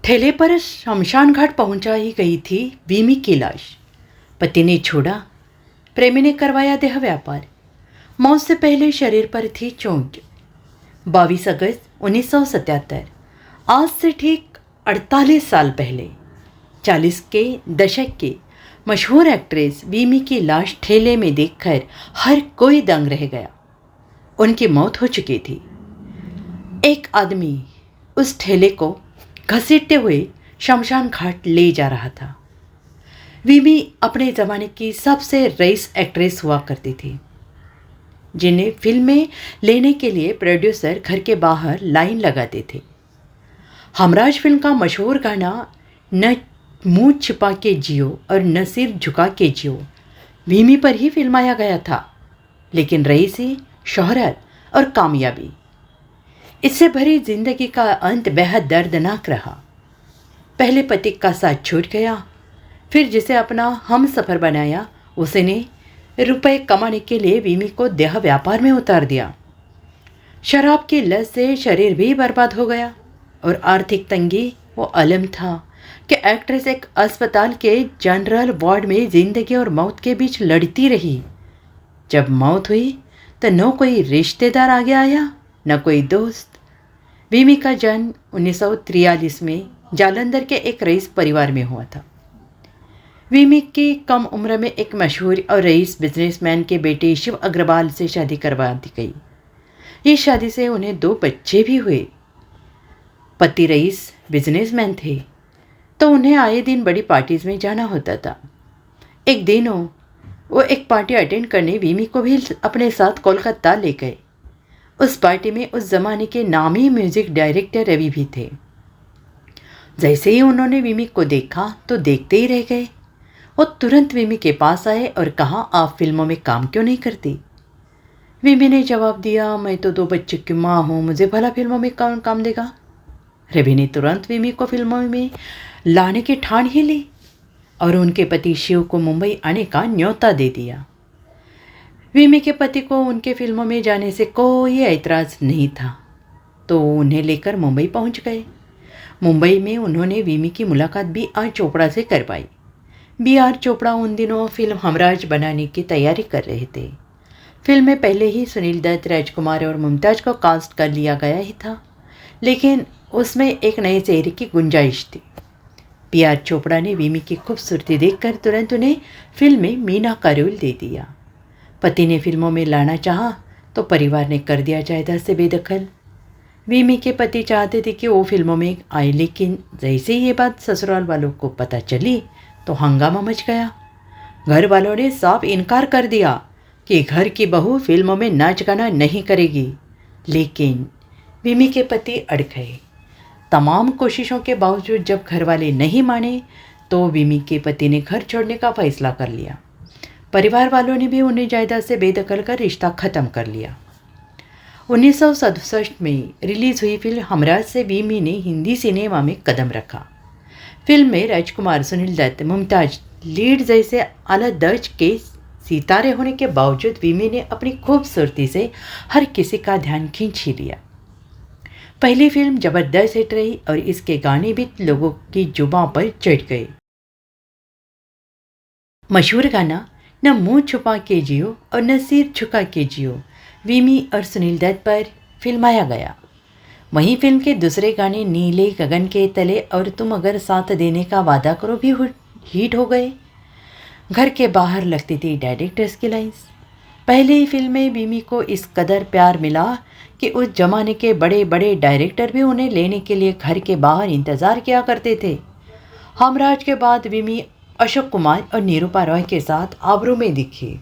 ठेले पर शमशान घाट पहुंचा ही गई थी वीमी की लाश। पति ने छोड़ा, प्रेमी ने करवाया देह व्यापार। मौत से पहले शरीर पर थी चोट। 22 अगस्त 1977, आज से ठीक 48 साल पहले 40 के दशक की मशहूर एक्ट्रेस वीमी की लाश ठेले में देखकर हर कोई दंग रह गया। उनकी मौत हो चुकी थी। एक आदमी उस ठेले को घसीटते हुए शमशान घाट ले जा रहा था। वीमी अपने ज़माने की सबसे रईस एक्ट्रेस हुआ करती थी, जिन्हें फिल्में लेने के लिए प्रोड्यूसर घर के बाहर लाइन लगाते थे। हमराज फिल्म का मशहूर गाना न मुंह छिपा के जियो और न सिर झुका के जियो वीमी पर ही फिल्माया गया था, लेकिन रईसी, शोहरत और कामयाबी, इससे भरी जिंदगी का अंत बेहद दर्दनाक रहा। पहले पति का साथ छूट गया, फिर जिसे अपना हम सफ़र बनाया उसने रुपए कमाने के लिए वीमी को देह व्यापार में उतार दिया। शराब की लत से शरीर भी बर्बाद हो गया और आर्थिक तंगी वो अलम था कि एक्ट्रेस एक अस्पताल के जनरल वार्ड में जिंदगी और मौत के बीच लड़ती रही। जब मौत हुई तो न कोई रिश्तेदार आगे आया, न कोई दोस्त। वीमी का जन्म 1943 में जालंधर के एक रईस परिवार में हुआ था। वीमी की कम उम्र में एक मशहूर और रईस बिजनेसमैन के बेटे शिव अग्रवाल से शादी करवा दी गई। इस शादी से उन्हें 2 बच्चे भी हुए। पति रईस बिजनेसमैन थे तो उन्हें आए दिन बड़ी पार्टीज में जाना होता था। एक दिन वो एक पार्टी अटेंड करने वीमी को भी अपने साथ कोलकाता ले गए। उस पार्टी में उस जमाने के नामी म्यूजिक डायरेक्टर रवि भी थे। जैसे ही उन्होंने वीमी को देखा तो देखते ही रह गए। वो तुरंत वीमी के पास आए और कहा, आप फिल्मों में काम क्यों नहीं करती? वीमी ने जवाब दिया, मैं तो 2 बच्चों की माँ हूँ, मुझे भला फिल्मों में कौन काम देगा। रवि ने तुरंत वीमी को फिल्मों में लाने की ठान ही ली और उनके पति शिव को मुंबई आने का न्योता दे दिया। वीमी के पति को उनके फिल्मों में जाने से कोई ऐतराज़ नहीं था, तो उन्हें लेकर मुंबई पहुंच गए। मुंबई में उन्होंने वीमी की मुलाकात B.R. चोपड़ा से करवाई। B.R. चोपड़ा उन दिनों फिल्म हमराज बनाने की तैयारी कर रहे थे। फिल्म में पहले ही सुनील दत्त, राजकुमार और मुमताज़ को कास्ट कर लिया गया ही था, लेकिन उसमें एक नए चेहरे की गुंजाइश थी। B.R. चोपड़ा ने वीमी की खूबसूरती देखकर तुरंत उन्हें फिल्म में मीना का रोल दे दिया। पति ने फिल्मों में लाना चाहा तो परिवार ने कर दिया जायदाद से बेदखल। वीमी के पति चाहते थे कि वो फिल्मों में आए, लेकिन जैसे ही ये बात ससुराल वालों को पता चली तो हंगामा मच गया। घर वालों ने साफ इनकार कर दिया कि घर की बहू फिल्मों में नाच गाना नहीं करेगी, लेकिन वीमी के पति अड़ गए। तमाम कोशिशों के बावजूद जब घर वाले नहीं माने तो वीमी के पति ने घर छोड़ने का फैसला कर लिया। परिवार वालों ने भी उन्हें जायदाद से बेदखल कर रिश्ता ख़त्म कर लिया। 1967 में रिलीज़ हुई फिल्म हमराज से वीमी ने हिंदी सिनेमा में कदम रखा। फिल्म में राजकुमार, सुनील दत्त, मुमताज़ लीड जैसे आला दर्ज के सितारे होने के बावजूद वीमी ने अपनी खूबसूरती से हर किसी का ध्यान खींच ही लिया। पहली फिल्म ज़बरदस्त हिट रही और इसके गाने भी लोगों की जुबां पर चढ़ गए। मशहूर गाना न मुंह छुपा के जियो और न सिर झुका के जियो वीमी और सुनील दत्त पर फिल्माया गया। वहीं फिल्म के दूसरे गाने नीले गगन के तले और तुम अगर साथ देने का वादा करो भी हिट हो गए। घर के बाहर लगती थी डायरेक्टर्स की लाइन्स। पहले ही फिल्म में वीमी को इस कदर प्यार मिला कि उस जमाने के बड़े बड़े डायरेक्टर भी उन्हें लेने के लिए घर के बाहर इंतज़ार किया करते थे। हमराज के बाद वीमी अशोक कुमार और निरूपा रॉय के साथ आबरू में दिखी।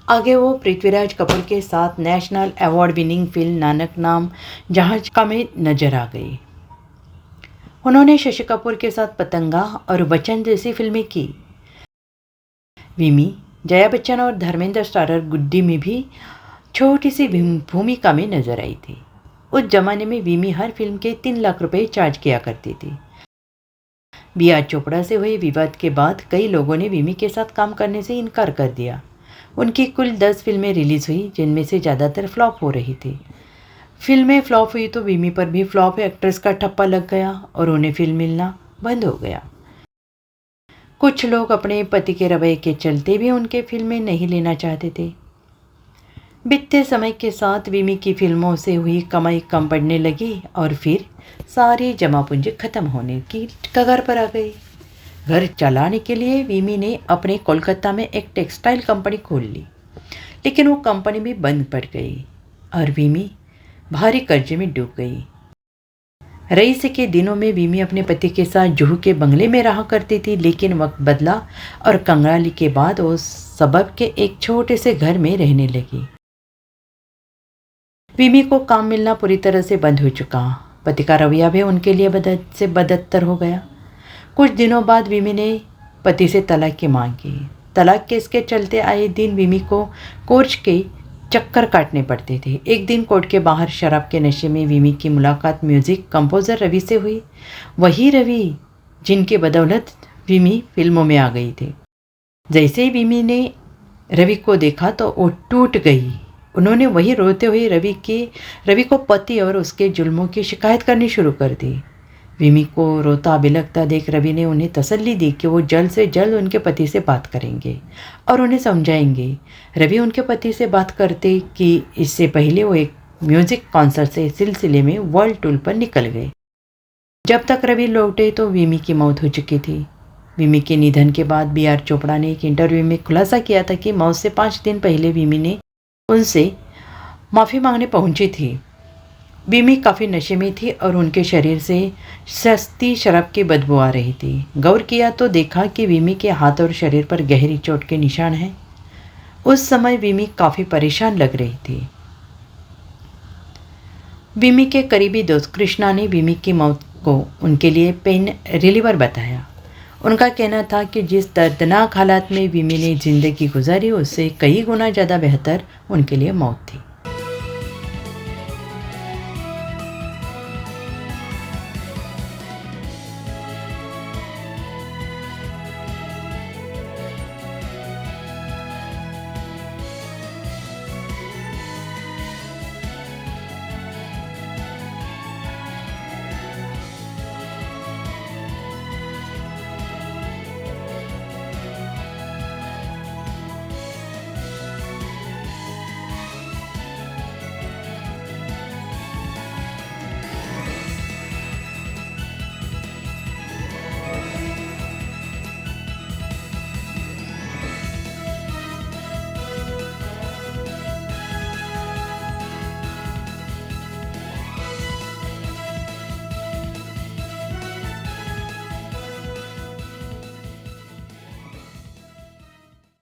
आगे वो पृथ्वीराज कपूर के साथ national award winning film Nanak नाम जहाज का में नजर आ गई। उन्होंने शशि कपूर के साथ पतंगा और वचन जैसी फिल्में की। वीमी जया बच्चन और धर्मेंद्र स्टारर गुड्डी में भी छोटी सी भूमिका में नजर आई थी। उस जमाने में वीमी हर फिल्म के 3 लाख रुपए चार्ज किया करती थी। B.R. चोपड़ा से हुए विवाद के बाद कई लोगों ने वीमी के साथ काम करने से इनकार कर दिया। उनकी कुल 10 फिल्में रिलीज़ हुई, जिनमें से ज़्यादातर फ्लॉप हो रही थी। फिल्में फ्लॉप हुई तो विमी पर भी फ्लॉप एक्ट्रेस का ठप्पा लग गया और उन्हें फिल्म मिलना बंद हो गया। कुछ लोग अपने पति के रवैये के चलते भी उनके फिल्में नहीं लेना चाहते थे। बीतते समय के साथ विमी की फिल्मों से हुई कमाई कम पड़ने लगी और फिर सारी जमा पूंजी खत्म होने की कगार पर आ गई। घर चलाने के लिए विमी ने अपने कोलकाता में एक टेक्सटाइल कंपनी खोल ली, लेकिन वो कंपनी भी बंद पड़ गई और विमी भारी कर्जे में डूब गई। रईस के दिनों में विमी अपने पति के साथ जुहू के बंगले में रहा करती थी, लेकिन वक्त बदला और कंगाली के बाद वो सबब के एक छोटे से घर में रहने लगी। विमी को काम मिलना पूरी तरह से बंद हो चुका। पति का रवैया भी उनके लिए बदतर हो गया। कुछ दिनों बाद विमी ने पति से तलाक की मांग की। तलाक केस के चलते आए दिन विमी को कोर्ट के चक्कर काटने पड़ते थे। एक दिन कोर्ट के बाहर शराब के नशे में विमी की मुलाकात म्यूजिक कंपोजर रवि से हुई। वही रवि जिनके बदौलत विमी फिल्मों में आ गई थी। जैसे ही विमी ने रवि को देखा तो वो टूट गई। उन्होंने वही रोते हुए रवि को पति और उसके जुल्मों की शिकायत करनी शुरू कर दी। विमी को रोता बिलखता देख रवि ने उन्हें तसल्ली दी कि वो जल्द से जल्द उनके पति से बात करेंगे और उन्हें समझाएंगे। रवि उनके पति से बात करते कि इससे पहले वो एक म्यूज़िक कॉन्सर्ट से सिलसिले में वर्ल्ड टूर पर निकल गए। जब तक रवि लौटे तो विमी की मौत हो चुकी थी। विमी के निधन के बाद B.R. चोपड़ा ने एक इंटरव्यू में खुलासा किया था कि मौत से 5 दिन पहले विमी ने उनसे माफ़ी मांगने पहुंची थी। विमी काफ़ी नशे में थी और उनके शरीर से सस्ती शराब की बदबू आ रही थी। गौर किया तो देखा कि विमी के हाथ और शरीर पर गहरी चोट के निशान हैं। उस समय विमी काफ़ी परेशान लग रही थी। विमी के करीबी दोस्त कृष्णा ने विमी की मौत को उनके लिए पेन रिलीवर बताया। उनका कहना था कि जिस दर्दनाक हालात में विमी ने ज़िंदगी गुजारी उससे कई गुना ज़्यादा बेहतर उनके लिए मौत थी।